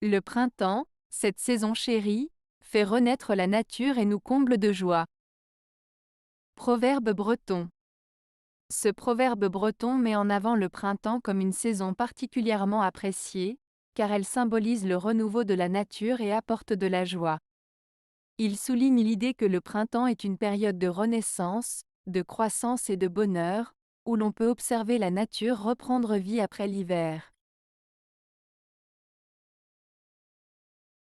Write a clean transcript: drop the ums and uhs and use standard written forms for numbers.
Le printemps, cette saison chérie, fait renaître la nature et nous comble de joie. Proverbe breton. Ce proverbe breton met en avant le printemps comme une saison particulièrement appréciée, car elle symbolise le renouveau de la nature et apporte de la joie. Il souligne l'idée que le printemps est une période de renaissance, de croissance et de bonheur, où l'on peut observer la nature reprendre vie après l'hiver.